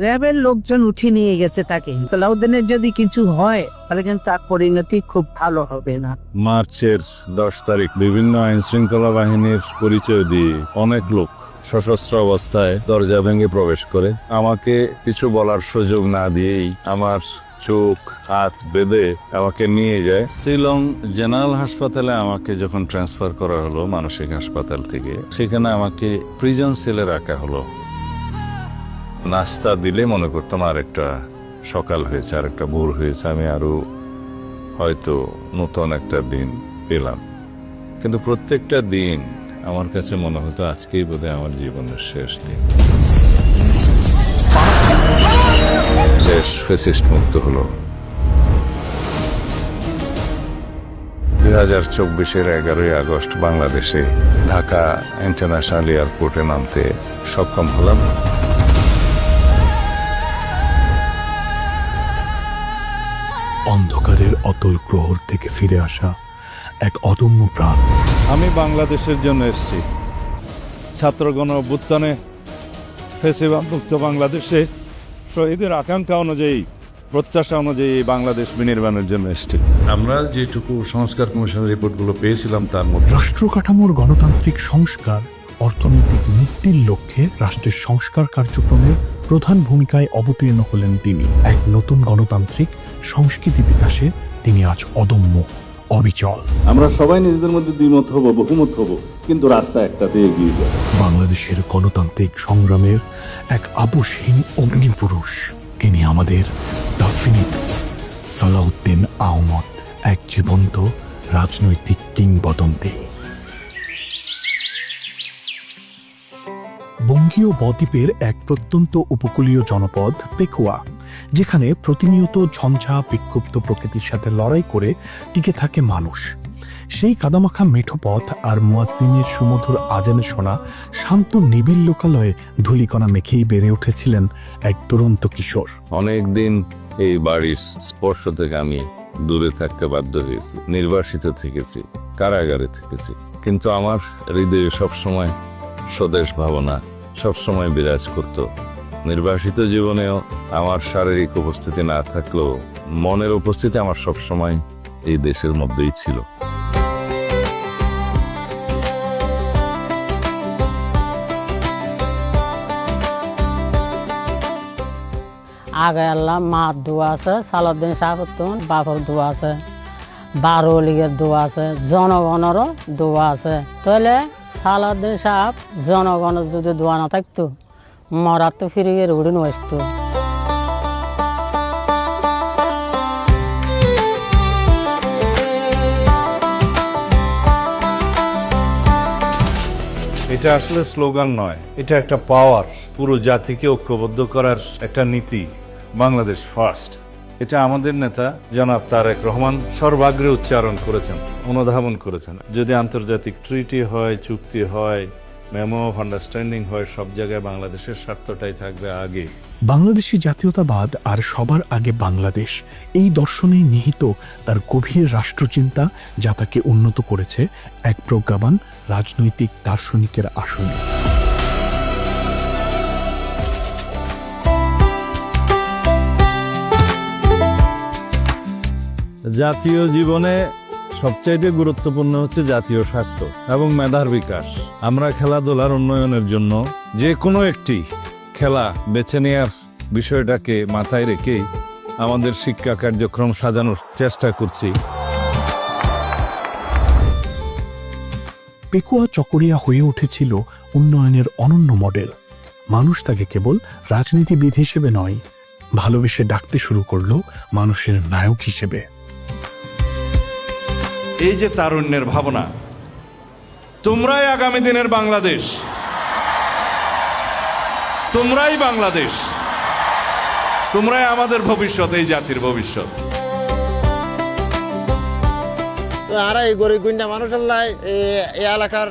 র্যাবের লোকজন উঠিয়ে নিয়ে গেছে তাকে। সালাউদ্দিনের যদি কিছু হয় তাহলে কিন্তু তার পরিণতি খুব ভালো হবে না। মার্চের 10 তারিখ বিভিন্ন আইন শৃঙ্খলা বাহিনীর পরিচয় দিয়ে অনেক লোক সশস্ত্র অবস্থায় দরজা ভেঙে প্রবেশ করে আমাকে কিছু বলার সুযোগ না দিয়েই আমার চোখ হাত বেঁধে আমাকে নিয়ে যায় শিলং জেনারেল হাসপাতালে। আমাকে যখন ট্রান্সফার করা হলো মানসিক হাসপাতাল থেকে, সেখানে আমাকে প্রিজন সেলে রাখা হলো। নাস্তা দিলে মনে করতাম আর একটা সকাল হয়েছে, আর একটা ভোর হয়েছে, আমি আরো হয়তো নতুন একটা দিন পেলাম। কিন্তু প্রত্যেকটা দিন আমার কাছে মনে হতো আজকেই বোধহয় আমার জীবনের শেষ দিন। দেশ ফ্যাসিস্ট মুক্ত হলো। 2024-এর 11ই আগস্ট বাংলাদেশে ঢাকা ইন্টারন্যাশনাল এয়ারপোর্টে নামতে সক্ষম হলাম। অন্ধকারের অতল প্রহর থেকে ফিরে আসা এক অদম্য প্রাণ। আমি বাংলাদেশের জন্য এসেছি। ছাত্রগণ অভ্যুত্থানে ফ্যাসিবাদ মুক্ত বাংলাদেশে শহীদের আকাঙ্ক্ষা অনুযায়ী, প্রত্যাশা অনুযায়ী বাংলাদেশ বিনির্মাণের জন্য এসেছি। আমরা যেটুকু সংস্কার কমিশনের রিপোর্টগুলো পেয়েছিলাম তার মধ্যে রাষ্ট্র কাঠামোর গণতান্ত্রিক সংস্কার, অর্থনৈতিক মুক্তির লক্ষ্যে রাষ্ট্রের সংস্কার কার্যক্রমের প্রধান ভূমিকায় অবতীর্ণ হলেন তিনি। এক নতুন গণতান্ত্রিক সংস্কৃতি বিকাশে তিনি আজ অদম্য, অবিচল। আমরা সবাই নিজেদের মধ্যে দ্বিমত হব, বহুমত হব, কিন্তু রাস্তা একটাতে এগিয়ে যাব। বাংলাদেশের গণতান্ত্রিক সংগ্রামের এক আপোষহীন অগ্নিপুরুষ। তিনি আমাদের দ্য ফিনিক্স সালাউদ্দিন আহমদ, এক জীবন্ত রাজনৈতিক কিংবদন্তি। বঙ্গীয় বদ্বীপের এক প্রত্যন্ত উপকূলীয় জনপদ পেকুয়া, যেখানে প্রতিনিয়ত ঝঞ্ঝা বিক্ষুব্ধ প্রকৃতির সাথে লড়াই করে টিকে থাকে মানুষ। সেই কাদামাখা মেঠো পথ আর মুয়াজ্জিনের সুমধুর আজানে শোনা শান্ত নিবিড় লোকালয়ে ধূলিকণা মেখেই বেড়ে উঠেছিলেন এক দুরন্ত কিশোর। অনেকদিন এই বাড়ির স্পর্শ থেকে আমি দূরে থাকতে বাধ্য হয়েছি, নির্বাসিত থেকেছি, কারাগারে থেকেছি, কিন্তু আমার হৃদয়ে সবসময় স্বদেশ ভাবনা সবসময় বিরাজ করত। নির্বাসিত জীবনেও আমার শারীরিক উপস্থিতি না থাকলেও মনের উপস্থিতি আমার সবসময় এই দেশের মধ্যেই ছিল। আগে আল্লাহ মার দোয়া আছে, সালাউদ্দিন সাহেবের বাপর দোয়া আছে, 12 লীগের দোয়া আছে, জনগণেরও দোয়া আছে। তাহলে সালাউদ্দিন সাহেব জনগণের যদি দোয়া না থাকতো, মরার তো ফিরে গিয়ে উড়িন আসতো। এটা আসলে স্লোগান নয়, এটা একটা পাওয়ার। পুরো জাতিকে ঐক্যবদ্ধ করার একটা নীতি। বাংলাদেশ ফার্স্ট, এটা আমাদের নেতা জনাব তারেক রহমান সর্বাগ্রে উচ্চারণ করেছেন, অনুধাবন করেছেন। যদি আন্তর্জাতিক ট্রিটি হয়, চুক্তি হয়, মেমো অফ আন্ডারস্ট্যান্ডিং হয়, সব জায়গায় বাংলাদেশের স্বার্থটাই থাকবে আগে। বাংলাদেশি জাতীয়তাবাদ আর সবার আগে বাংলাদেশ, এই দর্শনে নিহিত তার গভীর রাষ্ট্রচিন্তা, যা তাকে উন্নত করেছে এক প্রজ্ঞাবান রাজনৈতিক দার্শনিকের আসনে। জাতীয় জীবনে সবচাইতে গুরুত্বপূর্ণ হচ্ছে জাতীয় স্বাস্থ্য এবং মেধার বিকাশ। আমরা খেলাধুলার উন্নয়নের জন্য যে কোনো একটি খেলা বেছে নেওয়ার বিষয়টাকে মাথায় রেখেই আমাদের শিক্ষা কার্যক্রম সাজানোর চেষ্টা করছি। পেকুয়া চকরিয়া হয়ে উঠেছিল উন্নয়নের অনন্য মডেল। মানুষ তাকে কেবল রাজনীতিবিদ হিসেবে নয়, ভালোবেসে ডাকতে শুরু করলো মানুষের নায়ক হিসেবে। এই যে তারুণ্যের ভাবনা, তোমরাই আগামী দিনের বাংলাদেশ, তোমরাই বাংলাদেশ, তোমরাই আমাদের ভবিষ্যৎ, এই জাতির ভবিষ্যৎ। আর এই গরিব গুন্ডা মানুষের লাই এই এলাকার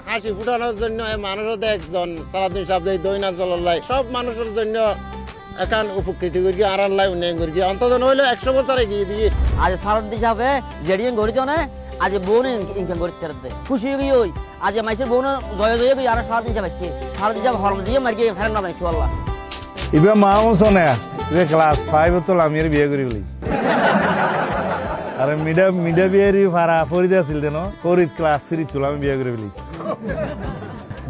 হাসি ফুটানোর জন্য মানুষও একজন সালাউদ্দিন সাহেব দৈনা জলাই সব মানুষের জন্য এখন উপকৃত করি আর আল্লাহ উন্নয়ন করি অন্তত নইলে 100 বছর এগিয়ে দিয়ে। আজ সালাউদ্দিন সাহেবে যেডিএন গড়িত না, আজ বোন ইনকাম করতে খুশি হয়ে গিয়ে আজ মাইসের বোন জয় জয় গিয়ে আর সালাউদ্দিন সাহেব আসছে, সালাউদ্দিন সাহেব হরম দিয়ে মার গিয়ে ফেরেন না ইনশাআল্লাহ। এবার মা শোনে ক্লাস 5 তো আমি বিয়ে করি বলি আর মিডা বিয়েরই ভাড়া ফরিদে আছিল দেন ফরিদ ক্লাস 3 চলো আমি বিয়ে করে বলি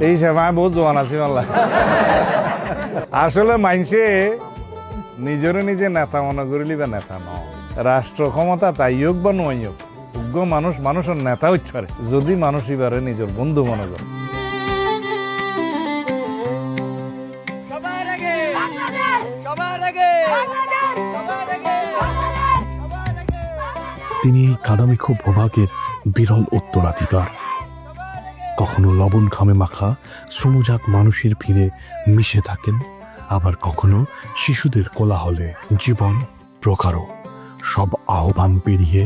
এই সময় বহুত জোয়ান আছি মাল্লা আসলে মাইনসে নিজরে নিজে নেতা মনে করিলি বা নেতা ন রাষ্ট্র ক্ষমতা তাই হোক বা নয় হোক যোগ্য মানুষ মানুষের নেতা হচ্ছে যদি মানুষ এবারে নিজের বন্ধু মনে করে। তিনি এই কাদামেঘ ভূভাগের বিরল উত্তরাধিকার। কখনো লবণ খামে মাখা শ্রমজাত মানুষের ভিড়ে মিশে থাকেন, আবার কখনো শিশুদের কোলাহলে জীবন প্রকারও সব আহ্বান পেরিয়ে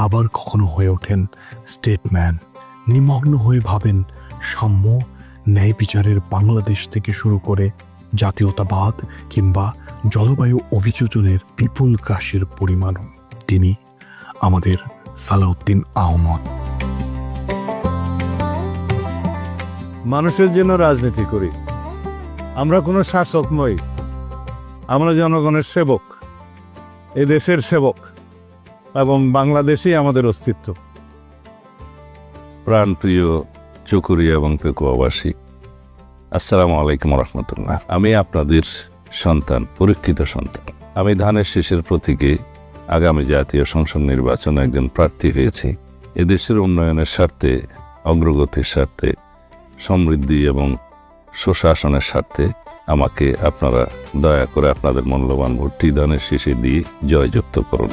আবার কখনো হয়ে ওঠেন স্টেটম্যান। নিমগ্ন হয়ে ভাবেন সাম্য, ন্যায় বিচারের বাংলাদেশ থেকে শুরু করে জাতীয়তাবাদ কিংবা জলবায়ু অভিযোজনের বিপুল কাশের পরিমাণও। তিনি আমাদের সালাউদ্দিন আহমদ। মানুষের জন্য রাজনীতি করি, আমরা কোনো শাসক নই, আমরা জনগণের সেবক, এ দেশের সেবক, এবং বাংলাদেশই আমাদের অস্তিত্ব। প্রাণপ্রিয় চকুরিয়া এবং পেকুয়াবাসী, আসসালামু আলাইকুম রহমতুল্লাহ। আমি আপনাদের সন্তান, পরীক্ষিত সন্তান। আমি ধানের শীষের প্রতীকে আগামী জাতীয় সংসদ নির্বাচনে একজন প্রার্থী হয়েছি। এদেশের উন্নয়নের স্বার্থে, অগ্রগতির স্বার্থে, সমৃদ্ধি এবং সুশাসনের স্বার্থে আমাকে আপনারা দয়া করে আপনাদের মূল্যবান ভোটটি ধানের শীষে দিয়ে জয়যুক্ত করুন।